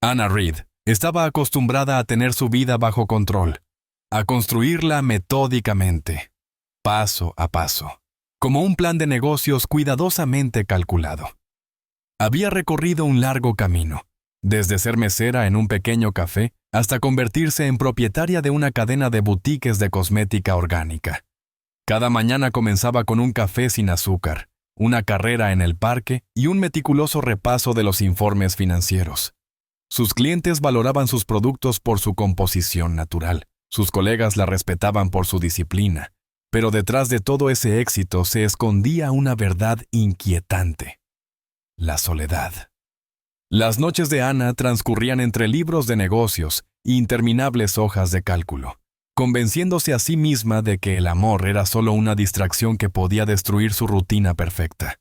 Anna Reed estaba acostumbrada a tener su vida bajo control, a construirla metódicamente, paso a paso, como un plan de negocios cuidadosamente calculado. Había recorrido un largo camino, desde ser mesera en un pequeño café hasta convertirse en propietaria de una cadena de boutiques de cosmética orgánica. Cada mañana comenzaba con un café sin azúcar, una carrera en el parque y un meticuloso repaso de los informes financieros. Sus clientes valoraban sus productos por su composición natural, sus colegas la respetaban por su disciplina, pero detrás de todo ese éxito se escondía una verdad inquietante: la soledad. Las noches de Anna transcurrían entre libros de negocios e interminables hojas de cálculo, convenciéndose a sí misma de que el amor era solo una distracción que podía destruir su rutina perfecta.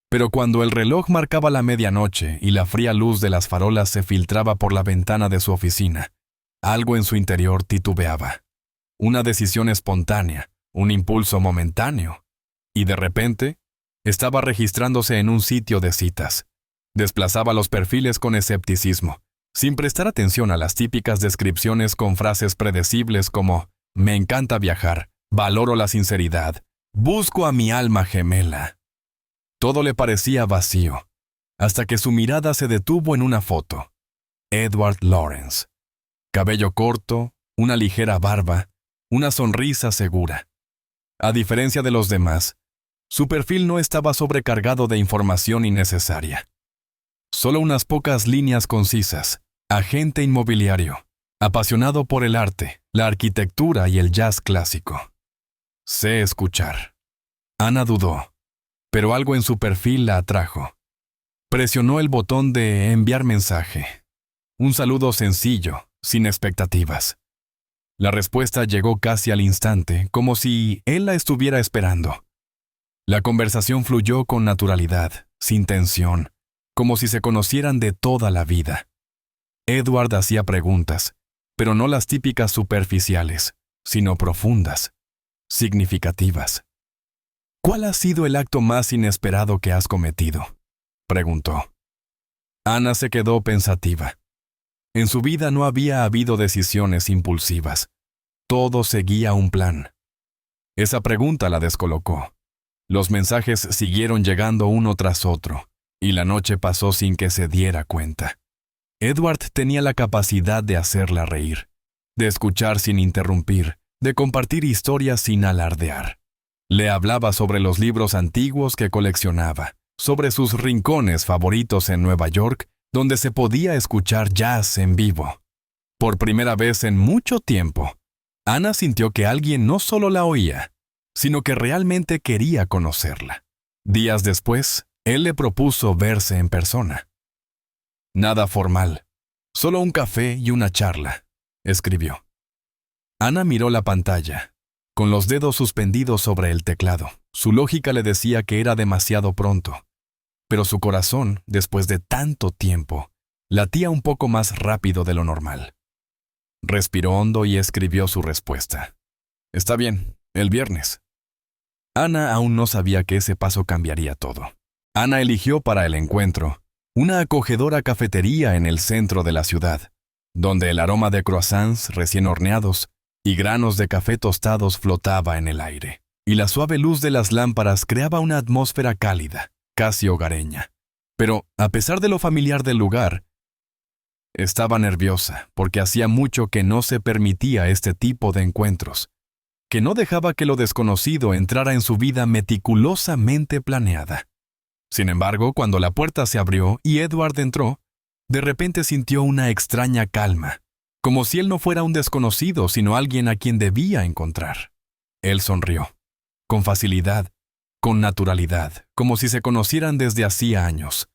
Pero cuando el reloj marcaba la medianoche y la fría luz de las farolas se filtraba por la ventana de su oficina, algo en su interior titubeaba. Una decisión espontánea, un impulso momentáneo. Y de repente, estaba registrándose en un sitio de citas. Desplazaba los perfiles con escepticismo, sin prestar atención a las típicas descripciones con frases predecibles como «Me encanta viajar», «Valoro la sinceridad», «Busco a mi alma gemela». Todo le parecía vacío, hasta que su mirada se detuvo en una foto. Edward Lawrence. Cabello corto, una ligera barba, una sonrisa segura. A diferencia de los demás, su perfil no estaba sobrecargado de información innecesaria. Solo unas pocas líneas concisas. Agente inmobiliario, apasionado por el arte, la arquitectura y el jazz clásico. Sé escuchar. Anna dudó, pero algo en su perfil la atrajo. Presionó el botón de enviar mensaje. Un saludo sencillo, sin expectativas. La respuesta llegó casi al instante, como si él la estuviera esperando. La conversación fluyó con naturalidad, sin tensión, como si se conocieran de toda la vida. Edward hacía preguntas, pero no las típicas superficiales, sino profundas, significativas. «¿Cuál ha sido el acto más inesperado que has cometido?», preguntó. Anna se quedó pensativa. En su vida no había habido decisiones impulsivas. Todo seguía un plan. Esa pregunta la descolocó. Los mensajes siguieron llegando uno tras otro, y la noche pasó sin que se diera cuenta. Edward tenía la capacidad de hacerla reír, de escuchar sin interrumpir, de compartir historias sin alardear. Le hablaba sobre los libros antiguos que coleccionaba, sobre sus rincones favoritos en Nueva York, donde se podía escuchar jazz en vivo. Por primera vez en mucho tiempo, Anna sintió que alguien no solo la oía, sino que realmente quería conocerla. Días después, él le propuso verse en persona. «Nada formal, solo un café y una charla», escribió. Anna miró la pantalla, con los dedos suspendidos sobre el teclado. Su lógica le decía que era demasiado pronto, pero su corazón, después de tanto tiempo, latía un poco más rápido de lo normal. Respiró hondo y escribió su respuesta. «Está bien, el viernes». Anna aún no sabía que ese paso cambiaría todo. Anna eligió para el encuentro una acogedora cafetería en el centro de la ciudad, donde el aroma de croissants recién horneados y granos de café tostados flotaba en el aire, y la suave luz de las lámparas creaba una atmósfera cálida, casi hogareña. Pero, a pesar de lo familiar del lugar, estaba nerviosa porque hacía mucho que no se permitía este tipo de encuentros, que no dejaba que lo desconocido entrara en su vida meticulosamente planeada. Sin embargo, cuando la puerta se abrió y Edward entró, de repente sintió una extraña calma, como si él no fuera un desconocido, sino alguien a quien debía encontrar. Él sonrió, con facilidad, con naturalidad, como si se conocieran desde hacía años.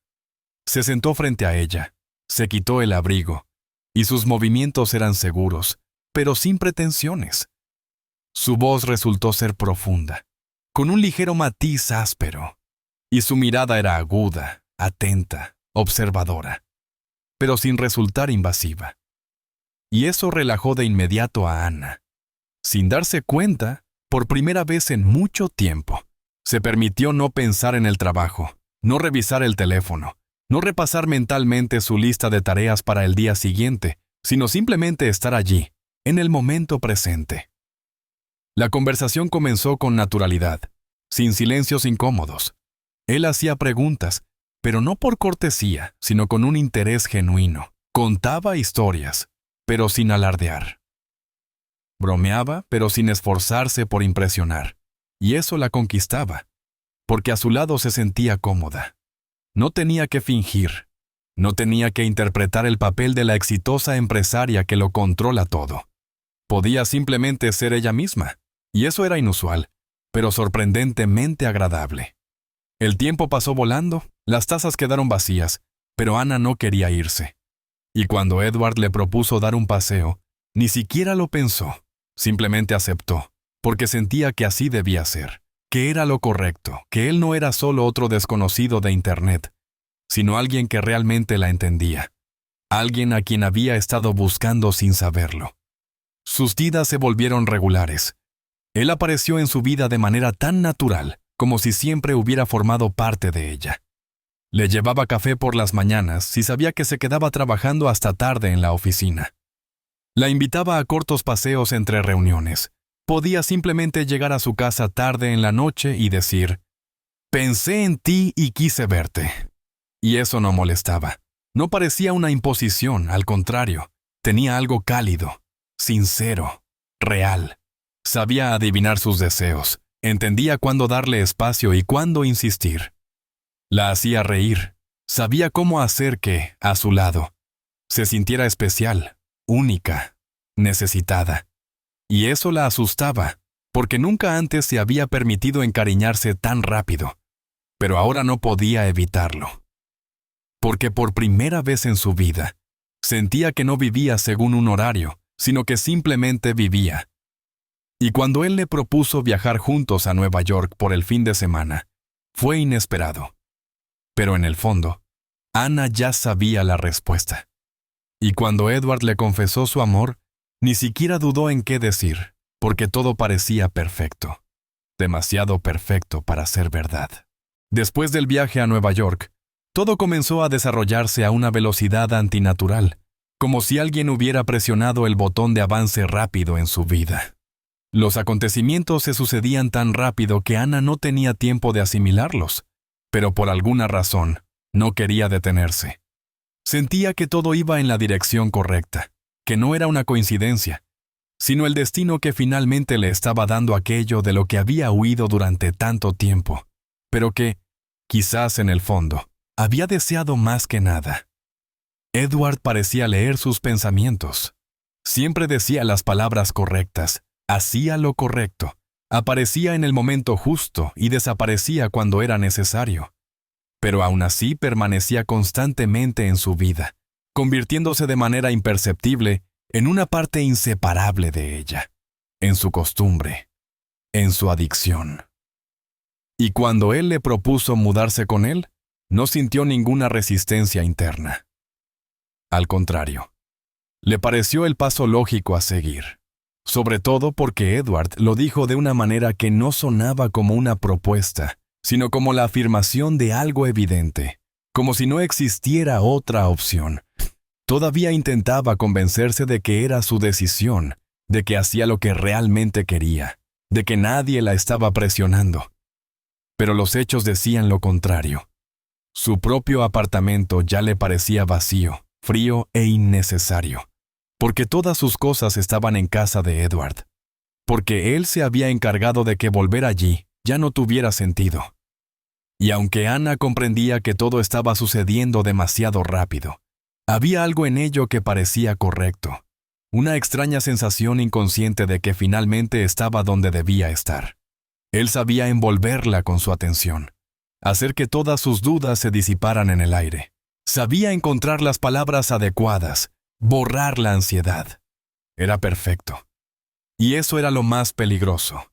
Se sentó frente a ella, se quitó el abrigo, y sus movimientos eran seguros, pero sin pretensiones. Su voz resultó ser profunda, con un ligero matiz áspero, y su mirada era aguda, atenta, observadora, pero sin resultar invasiva. Y eso relajó de inmediato a Anna. Sin darse cuenta, por primera vez en mucho tiempo, se permitió no pensar en el trabajo, no revisar el teléfono, No repasar mentalmente su lista de tareas para el día siguiente, sino simplemente estar allí, en el momento presente. La conversación comenzó con naturalidad, sin silencios incómodos. Él hacía preguntas, pero no por cortesía, sino con un interés genuino. Contaba historias, pero sin alardear. Bromeaba, pero sin esforzarse por impresionar. Y eso la conquistaba, porque a su lado se sentía cómoda. No tenía que fingir. No tenía que interpretar el papel de la exitosa empresaria que lo controla todo. Podía simplemente ser ella misma, y eso era inusual, pero sorprendentemente agradable. El tiempo pasó volando, las tazas quedaron vacías, pero Ana no quería irse. Y cuando Edward le propuso dar un paseo, ni siquiera lo pensó, simplemente aceptó, porque sentía que así debía ser, que era lo correcto, que él no era solo otro desconocido de Internet, sino alguien que realmente la entendía, alguien a quien había estado buscando sin saberlo. Sus vidas se volvieron regulares. Él apareció en su vida de manera tan natural, como si siempre hubiera formado parte de ella. Le llevaba café por las mañanas y sabía que se quedaba trabajando hasta tarde en la oficina. La invitaba a cortos paseos entre reuniones. Podía simplemente llegar a su casa tarde en la noche y decir, «Pensé en ti y quise verte». Y eso no molestaba. No parecía una imposición, al contrario. Tenía algo cálido, sincero, real. Sabía adivinar sus deseos. Entendía cuándo darle espacio y cuándo insistir. La hacía reír. Sabía cómo hacer que, a su lado, se sintiera especial, única, necesitada. Y eso la asustaba, porque nunca antes se había permitido encariñarse tan rápido. Pero ahora no podía evitarlo. Porque por primera vez en su vida, sentía que no vivía según un horario, sino que simplemente vivía. Y cuando él le propuso viajar juntos a Nueva York por el fin de semana, fue inesperado. Pero en el fondo, Ana ya sabía la respuesta. Y cuando Edward le confesó su amor, ni siquiera dudó en qué decir, porque todo parecía perfecto. Demasiado perfecto para ser verdad. Después del viaje a Nueva York, todo comenzó a desarrollarse a una velocidad antinatural, como si alguien hubiera presionado el botón de avance rápido en su vida. Los acontecimientos se sucedían tan rápido que Ana no tenía tiempo de asimilarlos, pero por alguna razón no quería detenerse. Sentía que todo iba en la dirección correcta, que no era una coincidencia, sino el destino que finalmente le estaba dando aquello de lo que había huido durante tanto tiempo, pero que, quizás en el fondo, había deseado más que nada. Edward parecía leer sus pensamientos. Siempre decía las palabras correctas, hacía lo correcto, aparecía en el momento justo y desaparecía cuando era necesario. Pero aún así permanecía constantemente en su vida, convirtiéndose de manera imperceptible en una parte inseparable de ella, en su costumbre, en su adicción. Y cuando él le propuso mudarse con él, no sintió ninguna resistencia interna. Al contrario, le pareció el paso lógico a seguir. Sobre todo porque Edward lo dijo de una manera que no sonaba como una propuesta, sino como la afirmación de algo evidente, como si no existiera otra opción. Todavía intentaba convencerse de que era su decisión, de que hacía lo que realmente quería, de que nadie la estaba presionando. Pero los hechos decían lo contrario. Su propio apartamento ya le parecía vacío, frío e innecesario. Porque todas sus cosas estaban en casa de Edward. Porque él se había encargado de que volver allí ya no tuviera sentido. Y aunque Ana comprendía que todo estaba sucediendo demasiado rápido, había algo en ello que parecía correcto. Una extraña sensación inconsciente de que finalmente estaba donde debía estar. Él sabía envolverla con su atención, hacer que todas sus dudas se disiparan en el aire. Sabía encontrar las palabras adecuadas, borrar la ansiedad. Era perfecto. Y eso era lo más peligroso.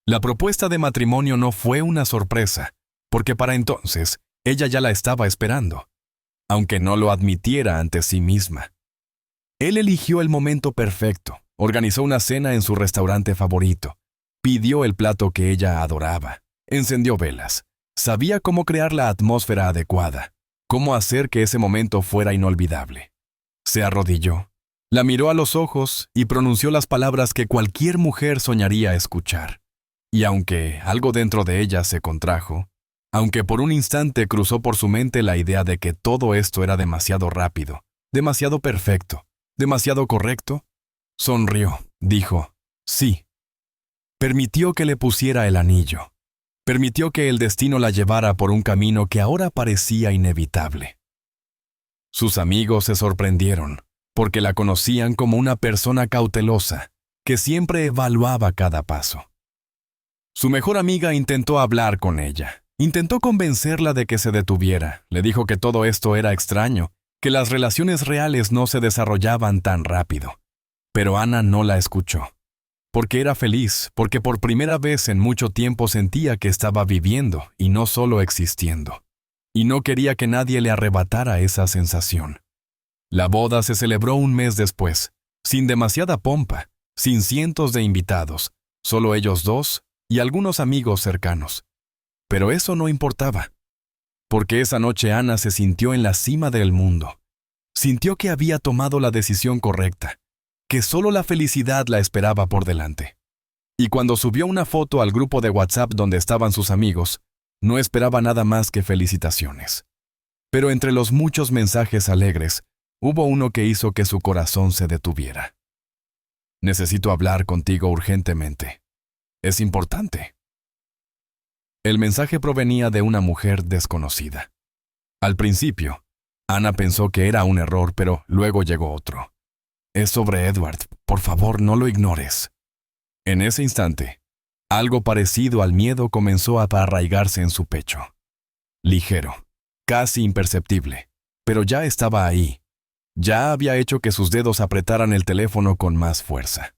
La propuesta de matrimonio no fue una sorpresa, porque para entonces ella ya la estaba esperando, aunque no lo admitiera ante sí misma. Él eligió el momento perfecto, organizó una cena en su restaurante favorito, pidió el plato que ella adoraba, encendió velas, sabía cómo crear la atmósfera adecuada. ¿Cómo hacer que ese momento fuera inolvidable? Se arrodilló, la miró a los ojos y pronunció las palabras que cualquier mujer soñaría escuchar. Y aunque algo dentro de ella se contrajo, aunque por un instante cruzó por su mente la idea de que todo esto era demasiado rápido, demasiado perfecto, demasiado correcto, sonrió, dijo, sí. Permitió que le pusiera el anillo. Permitió que el destino la llevara por un camino que ahora parecía inevitable. Sus amigos se sorprendieron, porque la conocían como una persona cautelosa, que siempre evaluaba cada paso. Su mejor amiga intentó hablar con ella, intentó convencerla de que se detuviera, le dijo que todo esto era extraño, que las relaciones reales no se desarrollaban tan rápido. Pero Ana no la escuchó. Porque era feliz, porque por primera vez en mucho tiempo sentía que estaba viviendo y no solo existiendo. Y no quería que nadie le arrebatara esa sensación. La boda se celebró un mes después, sin demasiada pompa, sin cientos de invitados, solo ellos dos y algunos amigos cercanos. Pero eso no importaba, porque esa noche Ana se sintió en la cima del mundo. Sintió que había tomado la decisión correcta, que solo la felicidad la esperaba por delante. Y cuando subió una foto al grupo de WhatsApp donde estaban sus amigos, no esperaba nada más que felicitaciones. Pero entre los muchos mensajes alegres, hubo uno que hizo que su corazón se detuviera. Necesito hablar contigo urgentemente. Es importante. El mensaje provenía de una mujer desconocida. Al principio, Ana pensó que era un error, pero luego llegó otro. Es sobre Edward, por favor no lo ignores. En ese instante, algo parecido al miedo comenzó a arraigarse en su pecho. Ligero, casi imperceptible, pero ya estaba ahí. Ya había hecho que sus dedos apretaran el teléfono con más fuerza.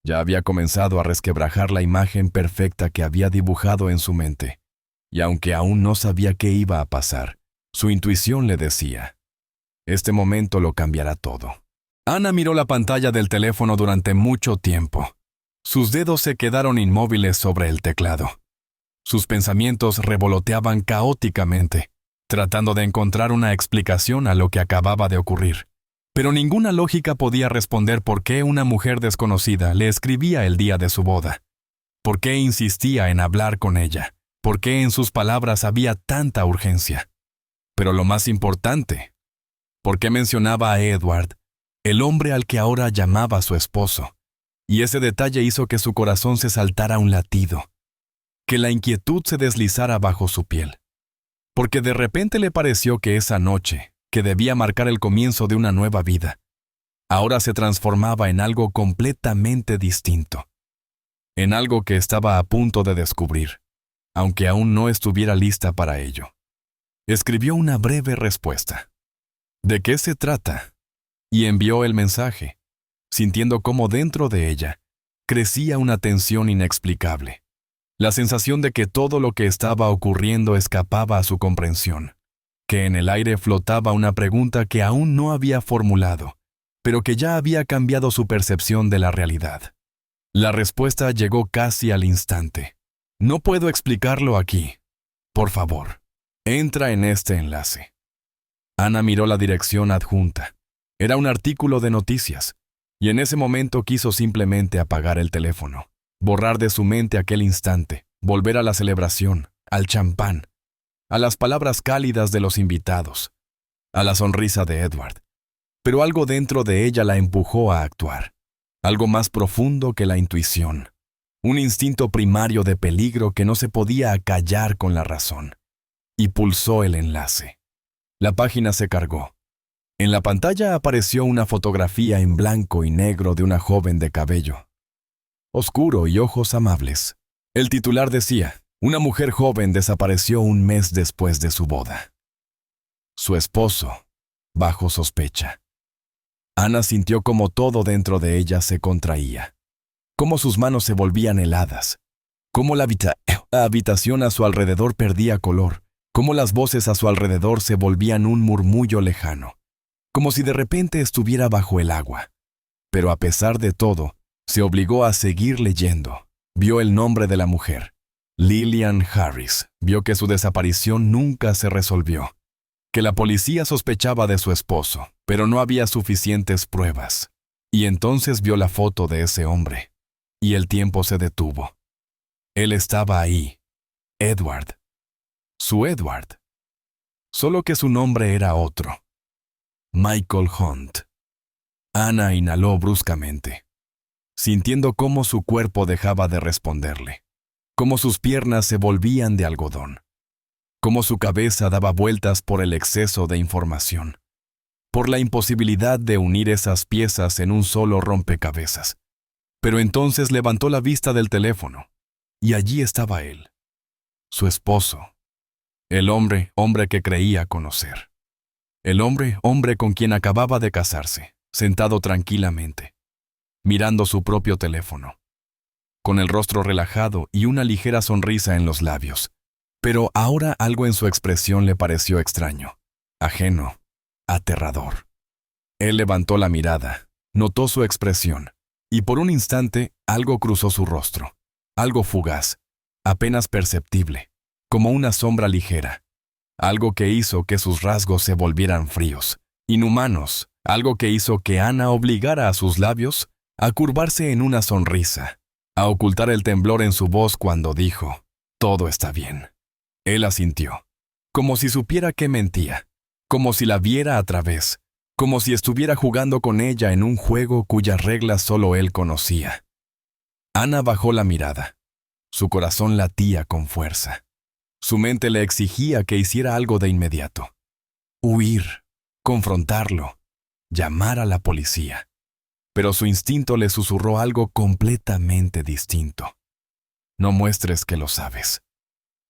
Ya había comenzado a resquebrajar la imagen perfecta que había dibujado en su mente. Y aunque aún no sabía qué iba a pasar, su intuición le decía, este momento lo cambiará todo. Ana miró la pantalla del teléfono durante mucho tiempo. Sus dedos se quedaron inmóviles sobre el teclado. Sus pensamientos revoloteaban caóticamente, tratando de encontrar una explicación a lo que acababa de ocurrir. Pero ninguna lógica podía responder por qué una mujer desconocida le escribía el día de su boda. ¿Por qué insistía en hablar con ella? ¿Por qué en sus palabras había tanta urgencia? Pero lo más importante, ¿por qué mencionaba a Edward, el hombre al que ahora llamaba su esposo? Y ese detalle hizo que su corazón se saltara un latido, que la inquietud se deslizara bajo su piel. Porque de repente le pareció que esa noche, que debía marcar el comienzo de una nueva vida, ahora se transformaba en algo completamente distinto. En algo que estaba a punto de descubrir, aunque aún no estuviera lista para ello. Escribió una breve respuesta. ¿De qué se trata? Y envió el mensaje, sintiendo cómo dentro de ella crecía una tensión inexplicable. La sensación de que todo lo que estaba ocurriendo escapaba a su comprensión, que en el aire flotaba una pregunta que aún no había formulado, pero que ya había cambiado su percepción de la realidad. La respuesta llegó casi al instante. No puedo explicarlo aquí. Por favor, entra en este enlace. Ana miró la dirección adjunta. Era un artículo de noticias, y en ese momento quiso simplemente apagar el teléfono, borrar de su mente aquel instante, volver a la celebración, al champán, a las palabras cálidas de los invitados, a la sonrisa de Edward. Pero algo dentro de ella la empujó a actuar, algo más profundo que la intuición, un instinto primario de peligro que no se podía acallar con la razón, y pulsó el enlace. La página se cargó. En la pantalla apareció una fotografía en blanco y negro de una joven de cabello oscuro y ojos amables. El titular decía, una mujer joven desapareció un mes después de su boda. Su esposo, bajo sospecha. Ana sintió como todo dentro de ella se contraía, cómo sus manos se volvían heladas, cómo la habitación a su alrededor perdía color, cómo las voces a su alrededor se volvían un murmullo lejano, como si de repente estuviera bajo el agua. Pero a pesar de todo, se obligó a seguir leyendo. Vio el nombre de la mujer, Lillian Harris. Vio que su desaparición nunca se resolvió. que la policía sospechaba de su esposo, pero no había suficientes pruebas. Y entonces vio la foto de ese hombre, y el tiempo se detuvo. Él estaba ahí, Edward. Su Edward. Solo que su nombre era otro. Michael Hunt. Ana inhaló bruscamente, sintiendo cómo su cuerpo dejaba de responderle, cómo sus piernas se volvían de algodón, cómo su cabeza daba vueltas por el exceso de información, por la imposibilidad de unir esas piezas en un solo rompecabezas. Pero entonces levantó la vista del teléfono, y allí estaba él, su esposo, el hombre que creía conocer, el hombre con quien acababa de casarse, sentado tranquilamente, mirando su propio teléfono, con el rostro relajado y una ligera sonrisa en los labios. Pero ahora algo en su expresión le pareció extraño, ajeno, aterrador. Él levantó la mirada, notó su expresión, y por un instante algo cruzó su rostro, algo fugaz, apenas perceptible, como una sombra ligera, algo que hizo que sus rasgos se volvieran fríos, inhumanos, algo que hizo que Ana obligara a sus labios a curvarse en una sonrisa, a ocultar el temblor en su voz cuando dijo, «Todo está bien». Él asintió, como si supiera que mentía, como si la viera a través, como si estuviera jugando con ella en un juego cuyas reglas solo él conocía. Ana bajó la mirada. Su corazón latía con fuerza. Su mente le exigía que hiciera algo de inmediato. Huir, confrontarlo, llamar a la policía. Pero su instinto le susurró algo completamente distinto. No muestres que lo sabes.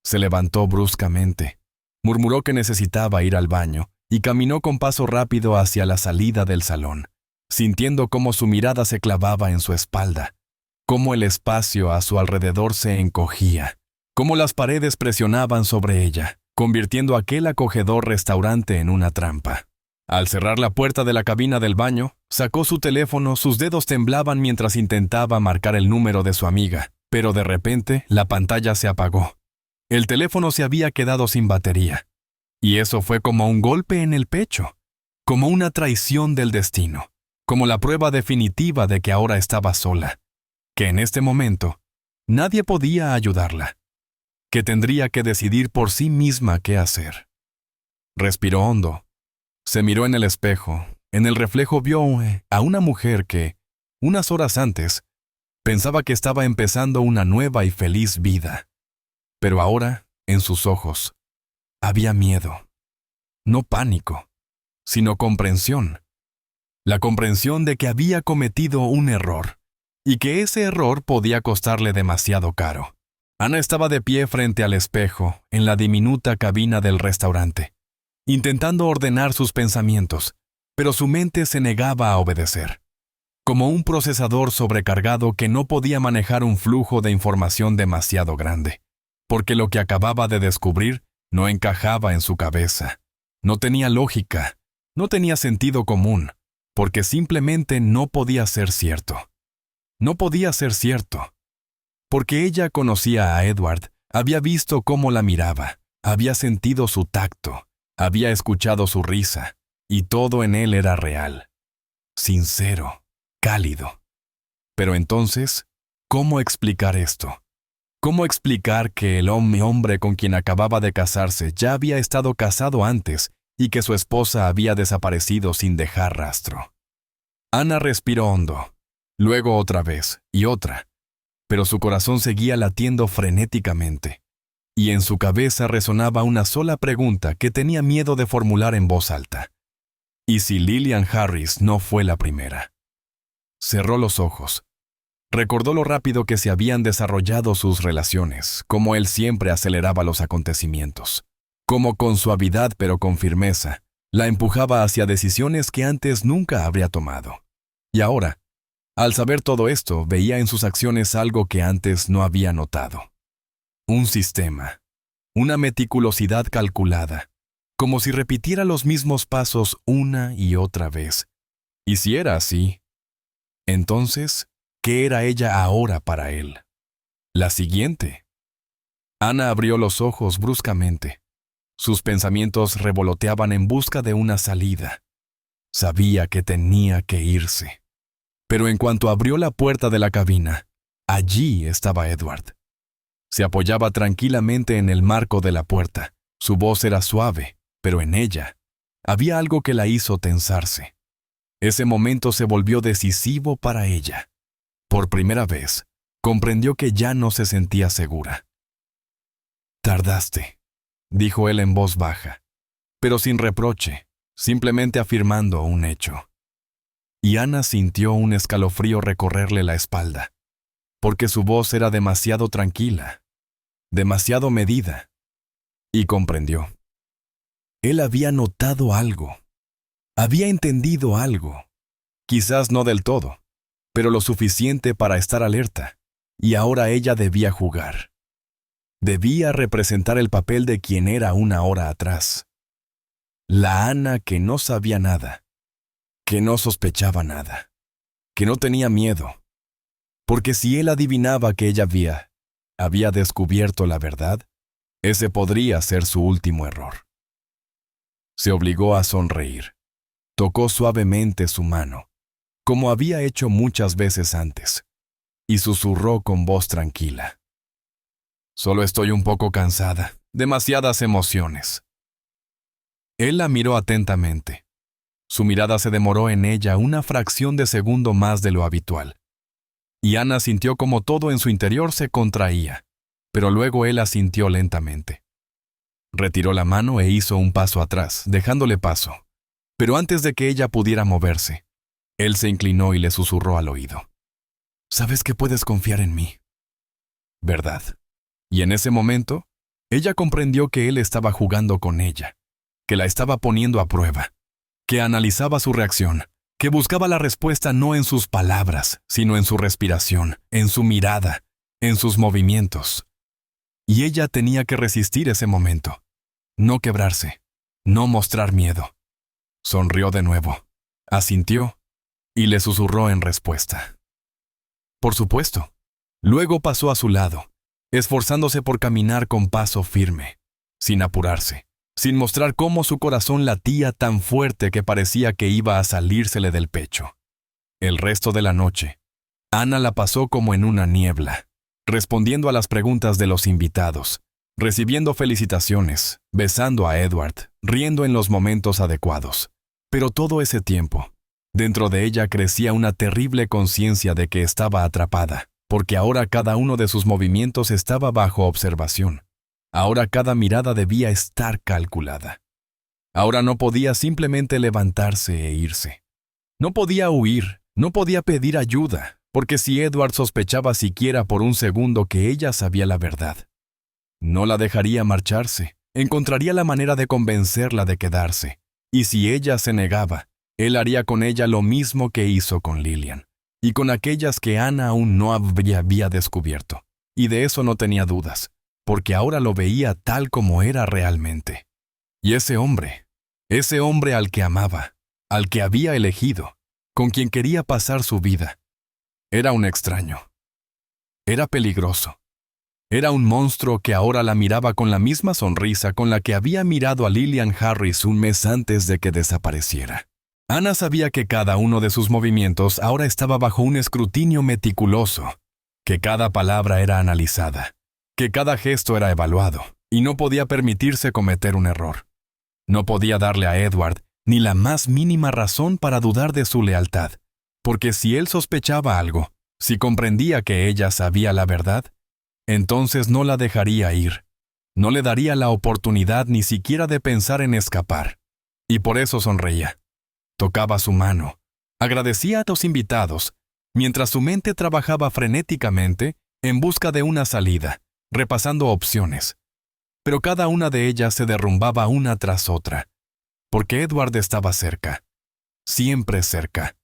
Se levantó bruscamente, murmuró que necesitaba ir al baño y caminó con paso rápido hacia la salida del salón, sintiendo cómo su mirada se clavaba en su espalda, cómo el espacio a su alrededor se encogía, cómo las paredes presionaban sobre ella, convirtiendo aquel acogedor restaurante en una trampa. Al cerrar la puerta de la cabina del baño, sacó su teléfono, sus dedos temblaban mientras intentaba marcar el número de su amiga, pero de repente la pantalla se apagó. El teléfono se había quedado sin batería, y eso fue como un golpe en el pecho, como una traición del destino, como la prueba definitiva de que ahora estaba sola, que en este momento nadie podía ayudarla, que tendría que decidir por sí misma qué hacer. Respiró hondo, se miró en el espejo, en el reflejo vio a una mujer que, unas horas antes, pensaba que estaba empezando una nueva y feliz vida. Pero ahora, en sus ojos, había miedo. No pánico, sino comprensión. La comprensión de que había cometido un error, y que ese error podía costarle demasiado caro. Ana estaba de pie frente al espejo, en la diminuta cabina del restaurante, intentando ordenar sus pensamientos, pero su mente se negaba a obedecer. Como un procesador sobrecargado que no podía manejar un flujo de información demasiado grande. Porque lo que acababa de descubrir no encajaba en su cabeza. No tenía lógica, no tenía sentido común, porque simplemente no podía ser cierto. No podía ser cierto. Porque ella conocía a Edward, había visto cómo la miraba, había sentido su tacto, había escuchado su risa, y todo en él era real, sincero, cálido. Pero entonces, ¿cómo explicar esto? ¿Cómo explicar que el hombre con quien acababa de casarse ya había estado casado antes y que su esposa había desaparecido sin dejar rastro? Ana respiró hondo, luego otra vez y otra, pero su corazón seguía latiendo frenéticamente, y en su cabeza resonaba una sola pregunta que tenía miedo de formular en voz alta. ¿Y si Lillian Harris no fue la primera? Cerró los ojos. Recordó lo rápido que se habían desarrollado sus relaciones, cómo él siempre aceleraba los acontecimientos, cómo con suavidad pero con firmeza, la empujaba hacia decisiones que antes nunca habría tomado. Y ahora, al saber todo esto, veía en sus acciones algo que antes no había notado. Un sistema, una meticulosidad calculada, como si repitiera los mismos pasos una y otra vez. Y si era así, entonces, ¿qué era ella ahora para él? La siguiente. Ana abrió los ojos bruscamente. Sus pensamientos revoloteaban en busca de una salida. Sabía que tenía que irse. Pero en cuanto abrió la puerta de la cabina, allí estaba Edward. Se apoyaba tranquilamente en el marco de la puerta. Su voz era suave, pero en ella había algo que la hizo tensarse. Ese momento se volvió decisivo para ella. Por primera vez, comprendió que ya no se sentía segura. «Tardaste», dijo él en voz baja, pero sin reproche, simplemente afirmando un hecho. Y Ana sintió un escalofrío recorrerle la espalda, porque su voz era demasiado tranquila, demasiado medida, y comprendió. Él había notado algo, había entendido algo, quizás no del todo, pero lo suficiente para estar alerta, y ahora ella debía jugar. Debía representar el papel de quien era una hora atrás. La Ana que no sabía nada, que no sospechaba nada, que no tenía miedo, porque si él adivinaba que ella había descubierto la verdad, ese podría ser su último error. Se obligó a sonreír. Tocó suavemente su mano, como había hecho muchas veces antes, y susurró con voz tranquila. «Solo estoy un poco cansada, demasiadas emociones». Él la miró atentamente. Su mirada se demoró en ella una fracción de segundo más de lo habitual. Y Ana sintió como todo en su interior se contraía, pero luego él asintió lentamente. Retiró la mano e hizo un paso atrás, dejándole paso. Pero antes de que ella pudiera moverse, él se inclinó y le susurró al oído. «Sabes que puedes confiar en mí». ¿Verdad? Y en ese momento, ella comprendió que él estaba jugando con ella, que la estaba poniendo a prueba, que analizaba su reacción, que buscaba la respuesta no en sus palabras, sino en su respiración, en su mirada, en sus movimientos. Y ella tenía que resistir ese momento, no quebrarse, no mostrar miedo. Sonrió de nuevo, asintió y le susurró en respuesta. Por supuesto. Luego pasó a su lado, esforzándose por caminar con paso firme, sin apurarse, sin mostrar cómo su corazón latía tan fuerte que parecía que iba a salírsele del pecho. El resto de la noche, Ana la pasó como en una niebla, respondiendo a las preguntas de los invitados, recibiendo felicitaciones, besando a Edward, riendo en los momentos adecuados. Pero todo ese tiempo, dentro de ella crecía una terrible conciencia de que estaba atrapada, porque ahora cada uno de sus movimientos estaba bajo observación. Ahora cada mirada debía estar calculada. Ahora no podía simplemente levantarse e irse. No podía huir, no podía pedir ayuda, porque si Edward sospechaba siquiera por un segundo que ella sabía la verdad, no la dejaría marcharse, encontraría la manera de convencerla de quedarse. Y si ella se negaba, él haría con ella lo mismo que hizo con Lillian, y con aquellas que Ana aún no había descubierto. Y de eso no tenía dudas, porque ahora lo veía tal como era realmente. Y ese hombre al que amaba, al que había elegido, con quien quería pasar su vida, era un extraño. Era peligroso. Era un monstruo que ahora la miraba con la misma sonrisa con la que había mirado a Lillian Harris un mes antes de que desapareciera. Ana sabía que cada uno de sus movimientos ahora estaba bajo un escrutinio meticuloso, que cada palabra era analizada, que cada gesto era evaluado, y no podía permitirse cometer un error. No podía darle a Edward ni la más mínima razón para dudar de su lealtad, porque si él sospechaba algo, si comprendía que ella sabía la verdad, entonces no la dejaría ir, no le daría la oportunidad ni siquiera de pensar en escapar. Y por eso sonreía. Tocaba su mano, agradecía a los invitados, mientras su mente trabajaba frenéticamente en busca de una salida, repasando opciones. Pero cada una de ellas se derrumbaba una tras otra, porque Edward estaba cerca, siempre cerca.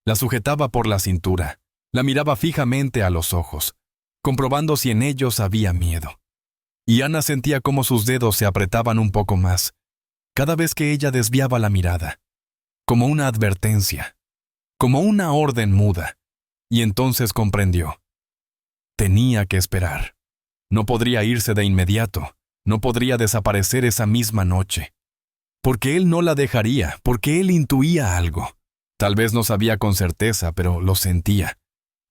La sujetaba por la cintura, la miraba fijamente a los ojos, comprobando si en ellos había miedo. Y Ana sentía cómo sus dedos se apretaban un poco más, cada vez que ella desviaba la mirada, como una advertencia, como una orden muda, y entonces comprendió. Tenía que esperar. No podría irse de inmediato, no podría desaparecer esa misma noche. Porque él no la dejaría, porque él intuía algo. Tal vez no sabía con certeza, pero lo sentía.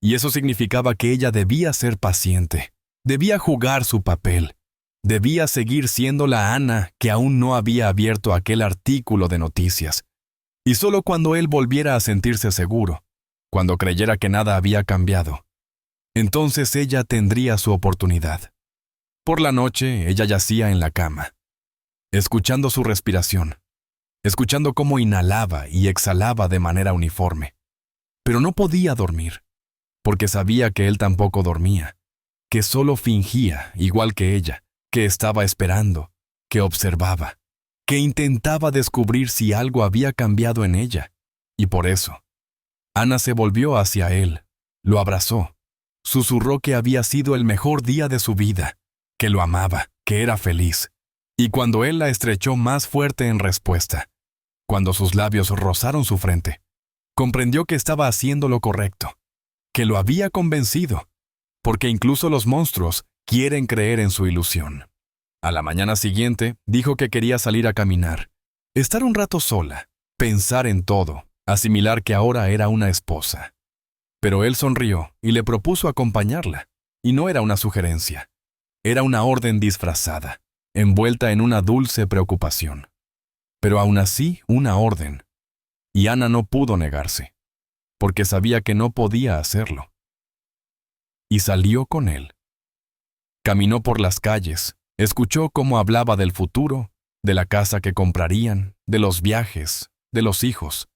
Y eso significaba que ella debía ser paciente, debía jugar su papel, debía seguir siendo la Ana que aún no había abierto aquel artículo de noticias. Y solo cuando él volviera a sentirse seguro, cuando creyera que nada había cambiado, entonces ella tendría su oportunidad. Por la noche, ella yacía en la cama, escuchando su respiración, escuchando cómo inhalaba y exhalaba de manera uniforme. Pero no podía dormir, porque sabía que él tampoco dormía, que solo fingía, igual que ella, que estaba esperando, que observaba, que intentaba descubrir si algo había cambiado en ella. Y por eso, Ana se volvió hacia él, lo abrazó, susurró que había sido el mejor día de su vida, que lo amaba, que era feliz. Y cuando él la estrechó más fuerte en respuesta, cuando sus labios rozaron su frente, comprendió que estaba haciendo lo correcto, que lo había convencido, porque incluso los monstruos quieren creer en su ilusión. A la mañana siguiente, dijo que quería salir a caminar, estar un rato sola, pensar en todo, asimilar que ahora era una esposa. Pero él sonrió y le propuso acompañarla, y no era una sugerencia, era una orden disfrazada, envuelta en una dulce preocupación. Pero aún así, una orden. Y Ana no pudo negarse, porque sabía que no podía hacerlo. Y salió con él. Caminó por las calles, escuchó cómo hablaba del futuro, de la casa que comprarían, de los viajes, de los hijos.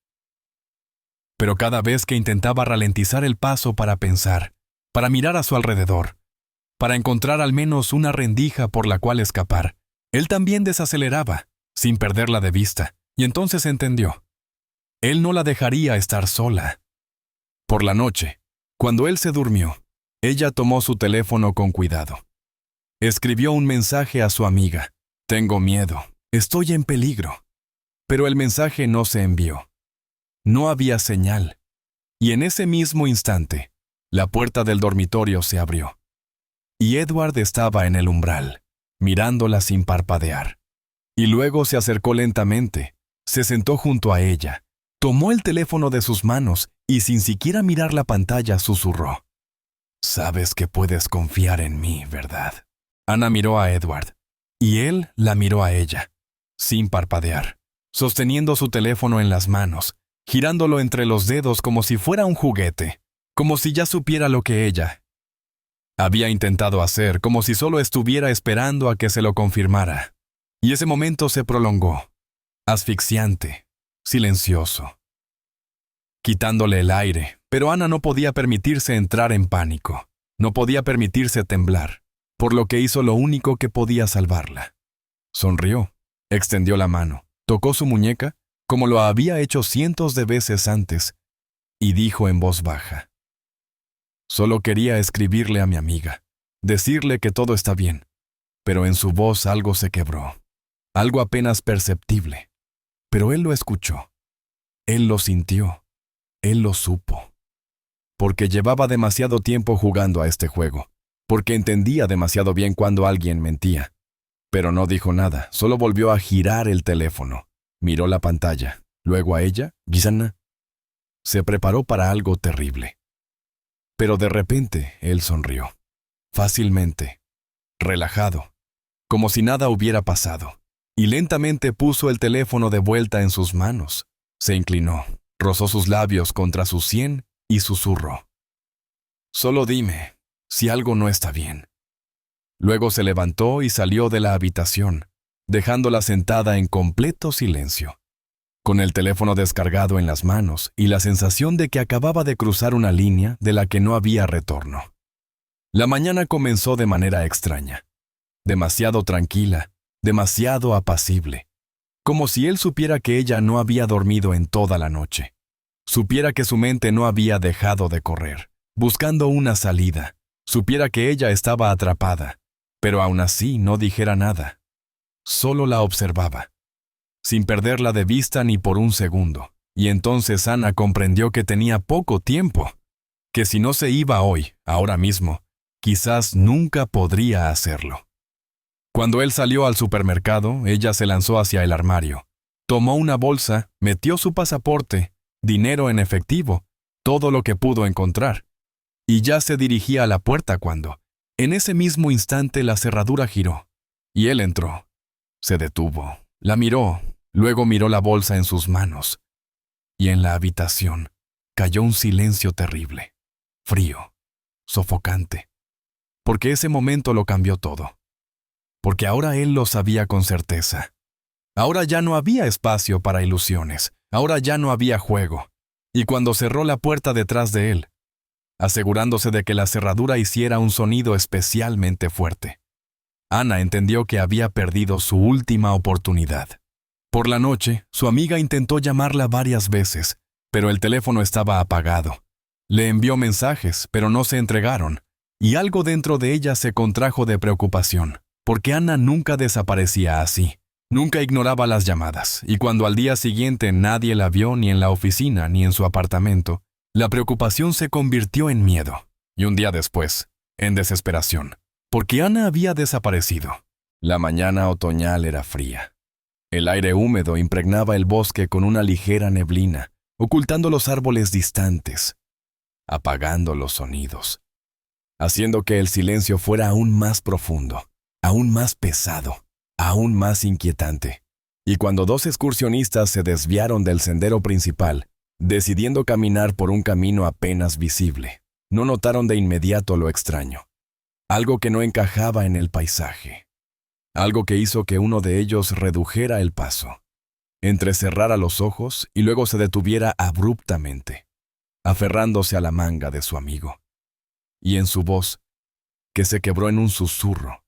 Pero cada vez que intentaba ralentizar el paso para pensar, para mirar a su alrededor, para encontrar al menos una rendija por la cual escapar, él también desaceleraba, sin perderla de vista, y entonces entendió. Él no la dejaría estar sola. Por la noche, cuando él se durmió, ella tomó su teléfono con cuidado. Escribió un mensaje a su amiga. Tengo miedo, estoy en peligro. Pero el mensaje no se envió. No había señal. Y en ese mismo instante, la puerta del dormitorio se abrió. Y Edward estaba en el umbral, mirándola sin parpadear. Y luego se acercó lentamente, se sentó junto a ella, tomó el teléfono de sus manos y sin siquiera mirar la pantalla susurró. Sabes que puedes confiar en mí, ¿verdad? Ana miró a Edward, y él la miró a ella, sin parpadear, sosteniendo su teléfono en las manos, girándolo entre los dedos como si fuera un juguete, como si ya supiera lo que ella había intentado hacer, como si solo estuviera esperando a que se lo confirmara. Y ese momento se prolongó, asfixiante, silencioso, quitándole el aire, pero Ana no podía permitirse entrar en pánico, no podía permitirse temblar, por lo que hizo lo único que podía salvarla. Sonrió, extendió la mano, tocó su muñeca, como lo había hecho cientos de veces antes, y dijo en voz baja. Solo quería escribirle a mi amiga, decirle que todo está bien, pero en su voz algo se quebró, algo apenas perceptible. Pero él lo escuchó, él lo sintió, él lo supo. Porque llevaba demasiado tiempo jugando a este juego, porque entendía demasiado bien cuando alguien mentía. Pero no dijo nada, solo volvió a girar el teléfono, miró la pantalla, luego a ella, Gisana. Se preparó para algo terrible. Pero de repente él sonrió, fácilmente, relajado, como si nada hubiera pasado, y lentamente puso el teléfono de vuelta en sus manos. Se inclinó, rozó sus labios contra su sien y susurró. Solo dime si algo no está bien. Luego se levantó y salió de la habitación, dejándola sentada en completo silencio, con el teléfono descargado en las manos y la sensación de que acababa de cruzar una línea de la que no había retorno. La mañana comenzó de manera extraña, demasiado tranquila, demasiado apacible, como si él supiera que ella no había dormido en toda la noche, supiera que su mente no había dejado de correr, buscando una salida, supiera que ella estaba atrapada, pero aún así no dijera nada, solo la observaba, sin perderla de vista ni por un segundo, y entonces Ana comprendió que tenía poco tiempo, que si no se iba hoy, ahora mismo, quizás nunca podría hacerlo. Cuando él salió al supermercado, ella se lanzó hacia el armario. Tomó una bolsa, metió su pasaporte, dinero en efectivo, todo lo que pudo encontrar, y ya se dirigía a la puerta cuando, en ese mismo instante, la cerradura giró, y él entró. Se detuvo, la miró, luego miró la bolsa en sus manos, y en la habitación cayó un silencio terrible, frío, sofocante, porque ese momento lo cambió todo. Porque ahora él lo sabía con certeza. Ahora ya no había espacio para ilusiones, ahora ya no había juego. Y cuando cerró la puerta detrás de él, asegurándose de que la cerradura hiciera un sonido especialmente fuerte, Ana entendió que había perdido su última oportunidad. Por la noche, su amiga intentó llamarla varias veces, pero el teléfono estaba apagado. Le envió mensajes, pero no se entregaron, y algo dentro de ella se contrajo de preocupación, porque Ana nunca desaparecía así. Nunca ignoraba las llamadas, y cuando al día siguiente nadie la vio ni en la oficina ni en su apartamento, la preocupación se convirtió en miedo, y un día después, en desesperación, porque Ana había desaparecido. La mañana otoñal era fría. El aire húmedo impregnaba el bosque con una ligera neblina, ocultando los árboles distantes, apagando los sonidos, haciendo que el silencio fuera aún más profundo, aún más pesado, aún más inquietante. Y cuando dos excursionistas se desviaron del sendero principal, decidiendo caminar por un camino apenas visible, no notaron de inmediato lo extraño, algo que no encajaba en el paisaje, algo que hizo que uno de ellos redujera el paso, entrecerrara los ojos y luego se detuviera abruptamente, aferrándose a la manga de su amigo. Y en su voz, que se quebró en un susurro,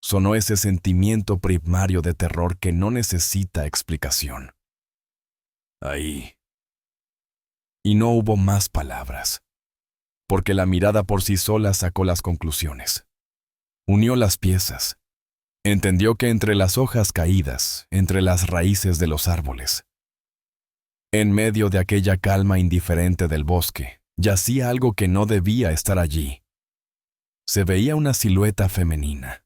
sonó ese sentimiento primario de terror que no necesita explicación. Ahí. Y no hubo más palabras, porque la mirada por sí sola sacó las conclusiones. Unió las piezas. Entendió que entre las hojas caídas, entre las raíces de los árboles, en medio de aquella calma indiferente del bosque, yacía algo que no debía estar allí. Se veía una silueta femenina.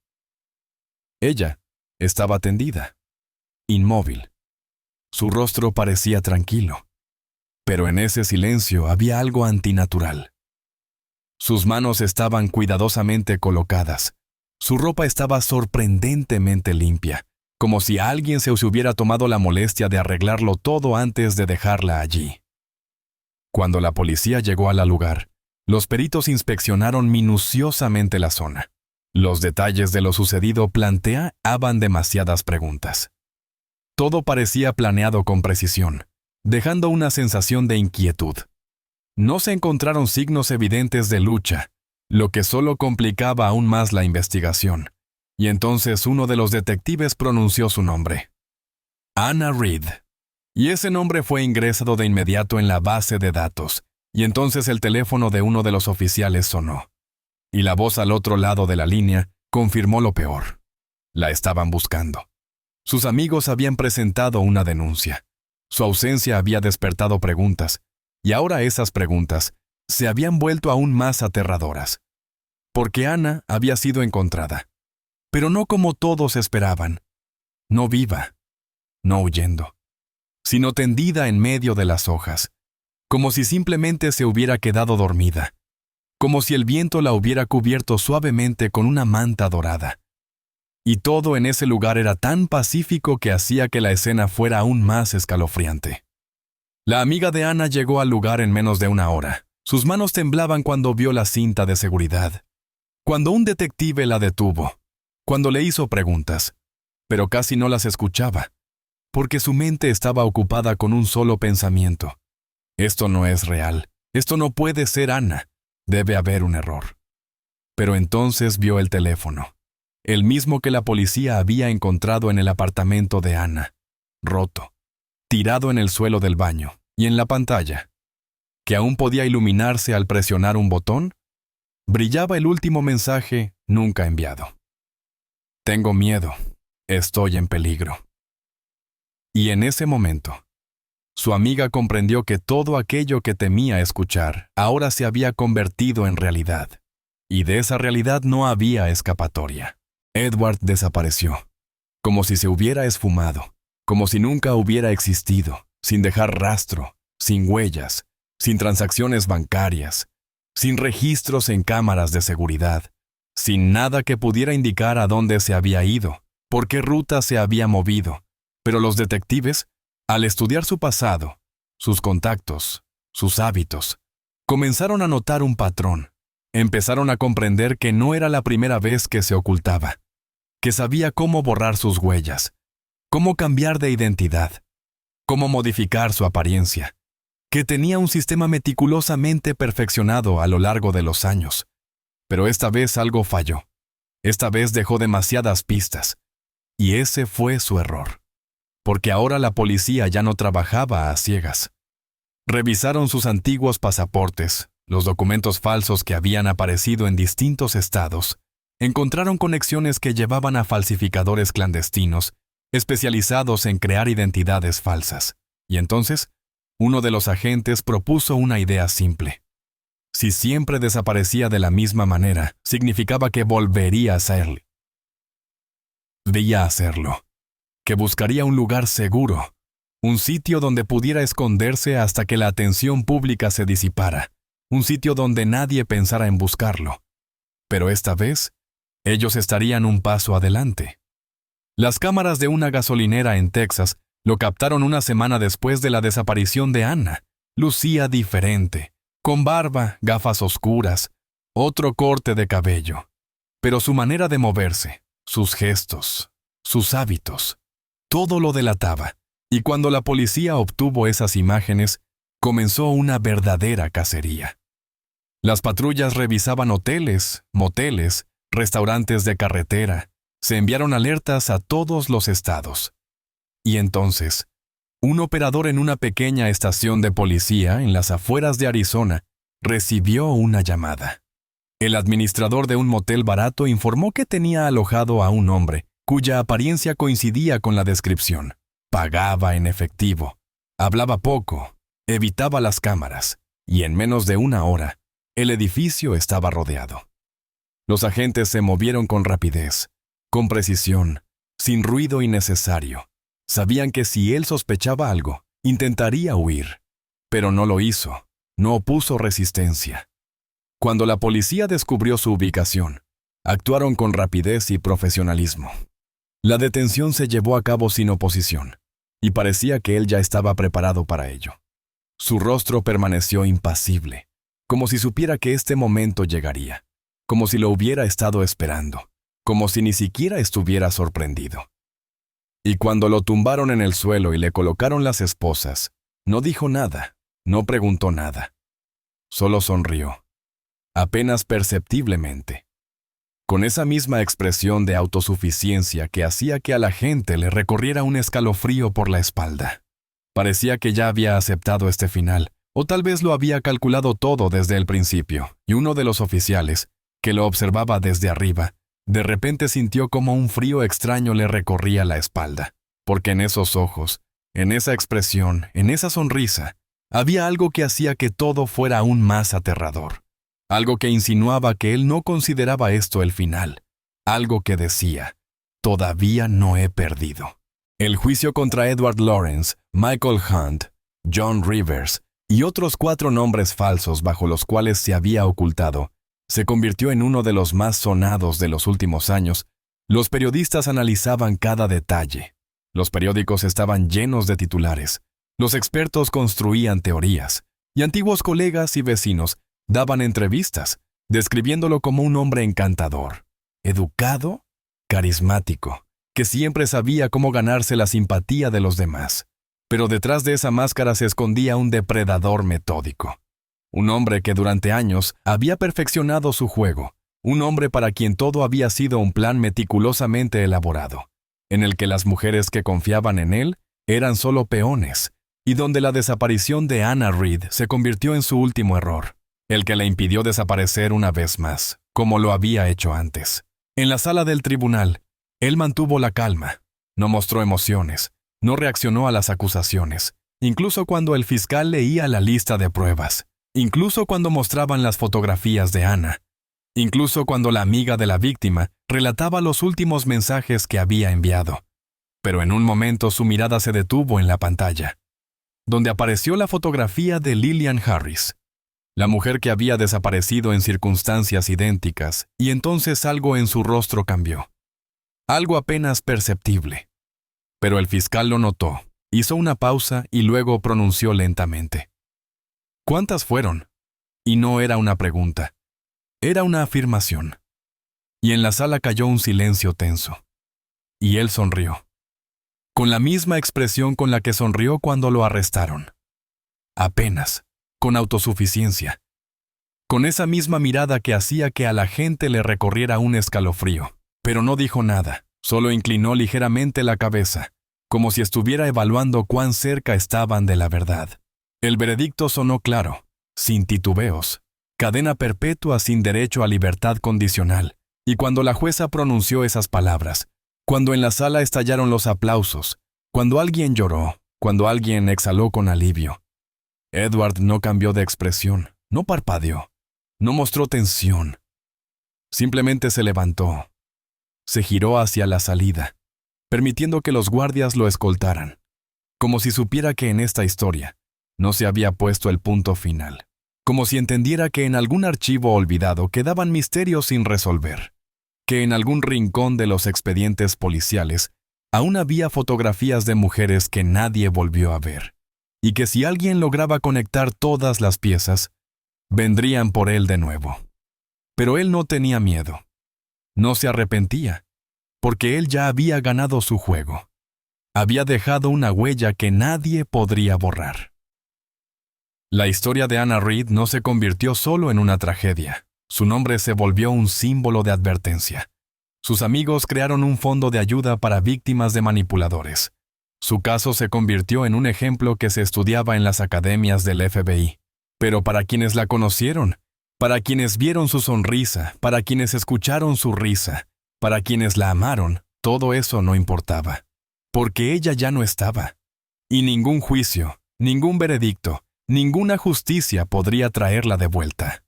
Ella estaba tendida, inmóvil. Su rostro parecía tranquilo, pero en ese silencio había algo antinatural. Sus manos estaban cuidadosamente colocadas. Su ropa estaba sorprendentemente limpia, como si alguien se hubiera tomado la molestia de arreglarlo todo antes de dejarla allí. Cuando la policía llegó al lugar, los peritos inspeccionaron minuciosamente la zona. Los detalles de lo sucedido planteaban demasiadas preguntas. Todo parecía planeado con precisión, dejando una sensación de inquietud. No se encontraron signos evidentes de lucha, lo que solo complicaba aún más la investigación, y entonces uno de los detectives pronunció su nombre. Anna Reed. Y ese nombre fue ingresado de inmediato en la base de datos, y entonces el teléfono de uno de los oficiales sonó. Y la voz al otro lado de la línea confirmó lo peor. La estaban buscando. Sus amigos habían presentado una denuncia. Su ausencia había despertado preguntas, y ahora esas preguntas se habían vuelto aún más aterradoras. Porque Ana había sido encontrada, pero no como todos esperaban, no viva, no huyendo, sino tendida en medio de las hojas, como si simplemente se hubiera quedado dormida, como si el viento la hubiera cubierto suavemente con una manta dorada. Y todo en ese lugar era tan pacífico que hacía que la escena fuera aún más escalofriante. La amiga de Ana llegó al lugar en menos de una hora. Sus manos temblaban cuando vio la cinta de seguridad. Cuando un detective la detuvo, cuando le hizo preguntas, pero casi no las escuchaba, porque su mente estaba ocupada con un solo pensamiento. Esto no es real, esto no puede ser Ana, debe haber un error. Pero entonces vio el teléfono, el mismo que la policía había encontrado en el apartamento de Ana, roto, tirado en el suelo del baño, y en la pantalla, que aún podía iluminarse al presionar un botón, brillaba el último mensaje nunca enviado. Tengo miedo, estoy en peligro. Y en ese momento, su amiga comprendió que todo aquello que temía escuchar ahora se había convertido en realidad, y de esa realidad no había escapatoria. Edward desapareció, como si se hubiera esfumado, como si nunca hubiera existido, sin dejar rastro, sin huellas, sin transacciones bancarias, sin registros en cámaras de seguridad, sin nada que pudiera indicar a dónde se había ido, por qué ruta se había movido. Pero los detectives, al estudiar su pasado, sus contactos, sus hábitos, comenzaron a notar un patrón. Empezaron a comprender que no era la primera vez que se ocultaba, que sabía cómo borrar sus huellas, cómo cambiar de identidad, cómo modificar su apariencia, que tenía un sistema meticulosamente perfeccionado a lo largo de los años. Pero esta vez algo falló. Esta vez dejó demasiadas pistas. Y ese fue su error. Porque ahora la policía ya no trabajaba a ciegas. Revisaron sus antiguos pasaportes, los documentos falsos que habían aparecido en distintos estados. Encontraron conexiones que llevaban a falsificadores clandestinos, especializados en crear identidades falsas. Y entonces, uno de los agentes propuso una idea simple. Si siempre desaparecía de la misma manera, significaba que volvería a hacerlo. Debía hacerlo. Que buscaría un lugar seguro, un sitio donde pudiera esconderse hasta que la atención pública se disipara, un sitio donde nadie pensara en buscarlo. Pero esta vez, ellos estarían un paso adelante. Las cámaras de una gasolinera en Texas lo captaron una semana después de la desaparición de Anna. Lucía diferente, con barba, gafas oscuras, otro corte de cabello. Pero su manera de moverse, sus gestos, sus hábitos, todo lo delataba. Y cuando la policía obtuvo esas imágenes, comenzó una verdadera cacería. Las patrullas revisaban hoteles, moteles, restaurantes de carretera. Se enviaron alertas a todos los estados. Y entonces, un operador en una pequeña estación de policía en las afueras de Arizona recibió una llamada. El administrador de un motel barato informó que tenía alojado a un hombre cuya apariencia coincidía con la descripción. Pagaba en efectivo, hablaba poco, evitaba las cámaras, y en menos de una hora, el edificio estaba rodeado. Los agentes se movieron con rapidez, con precisión, sin ruido innecesario. Sabían que si él sospechaba algo, intentaría huir. Pero no lo hizo, no opuso resistencia. Cuando la policía descubrió su ubicación, actuaron con rapidez y profesionalismo. La detención se llevó a cabo sin oposición, y parecía que él ya estaba preparado para ello. Su rostro permaneció impasible, como si supiera que este momento llegaría, como si lo hubiera estado esperando, como si ni siquiera estuviera sorprendido. Y cuando lo tumbaron en el suelo y le colocaron las esposas, no dijo nada, no preguntó nada. Solo sonrió, apenas perceptiblemente, con esa misma expresión de autosuficiencia que hacía que a la gente le recorriera un escalofrío por la espalda. Parecía que ya había aceptado este final, o tal vez lo había calculado todo desde el principio, y uno de los oficiales, que lo observaba desde arriba, de repente sintió como un frío extraño le recorría la espalda, porque en esos ojos, en esa expresión, en esa sonrisa, había algo que hacía que todo fuera aún más aterrador. Algo que insinuaba que él no consideraba esto el final. Algo que decía, todavía no he perdido. El juicio contra Edward Lawrence, Michael Hunt, John Rivers y otros 4 nombres falsos bajo los cuales se había ocultado, se convirtió en uno de los más sonados de los últimos años. Los periodistas analizaban cada detalle. Los periódicos estaban llenos de titulares. Los expertos construían teorías. Y antiguos colegas y vecinos daban entrevistas, describiéndolo como un hombre encantador, educado, carismático, que siempre sabía cómo ganarse la simpatía de los demás. Pero detrás de esa máscara se escondía un depredador metódico. Un hombre que durante años había perfeccionado su juego. Un hombre para quien todo había sido un plan meticulosamente elaborado, en el que las mujeres que confiaban en él eran solo peones, y donde la desaparición de Anna Reed se convirtió en su último error, el que le impidió desaparecer una vez más, como lo había hecho antes. En la sala del tribunal, él mantuvo la calma, no mostró emociones, no reaccionó a las acusaciones, incluso cuando el fiscal leía la lista de pruebas, incluso cuando mostraban las fotografías de Anna. incluso cuando la amiga de la víctima relataba los últimos mensajes que había enviado. Pero en un momento su mirada se detuvo en la pantalla, donde apareció la fotografía de Lillian Harris, la mujer que había desaparecido en circunstancias idénticas, y entonces algo en su rostro cambió. Algo apenas perceptible. Pero el fiscal lo notó, hizo una pausa y luego pronunció lentamente: ¿Cuántas fueron? Y no era una pregunta, era una afirmación. Y en la sala cayó un silencio tenso. Y él sonrió, con la misma expresión con la que sonrió cuando lo arrestaron. Apenas, con autosuficiencia. Con esa misma mirada que hacía que a la gente le recorriera un escalofrío. Pero no dijo nada, solo inclinó ligeramente la cabeza, como si estuviera evaluando cuán cerca estaban de la verdad. El veredicto sonó claro, sin titubeos, cadena perpetua sin derecho a libertad condicional. Y cuando la jueza pronunció esas palabras, cuando en la sala estallaron los aplausos, cuando alguien lloró, cuando alguien exhaló con alivio, Edward no cambió de expresión, no parpadeó, no mostró tensión. Simplemente se levantó, se giró hacia la salida, permitiendo que los guardias lo escoltaran, como si supiera que en esta historia no se había puesto el punto final, como si entendiera que en algún archivo olvidado quedaban misterios sin resolver, que en algún rincón de los expedientes policiales aún había fotografías de mujeres que nadie volvió a ver, y que si alguien lograba conectar todas las piezas, vendrían por él de nuevo. Pero él no tenía miedo. No se arrepentía, porque él ya había ganado su juego. Había dejado una huella que nadie podría borrar. La historia de Anna Reed no se convirtió solo en una tragedia. Su nombre se volvió un símbolo de advertencia. Sus amigos crearon un fondo de ayuda para víctimas de manipuladores. Su caso se convirtió en un ejemplo que se estudiaba en las academias del FBI. Pero para quienes la conocieron, para quienes vieron su sonrisa, para quienes escucharon su risa, para quienes la amaron, todo eso no importaba. Porque ella ya no estaba. Y ningún juicio, ningún veredicto, ninguna justicia podría traerla de vuelta.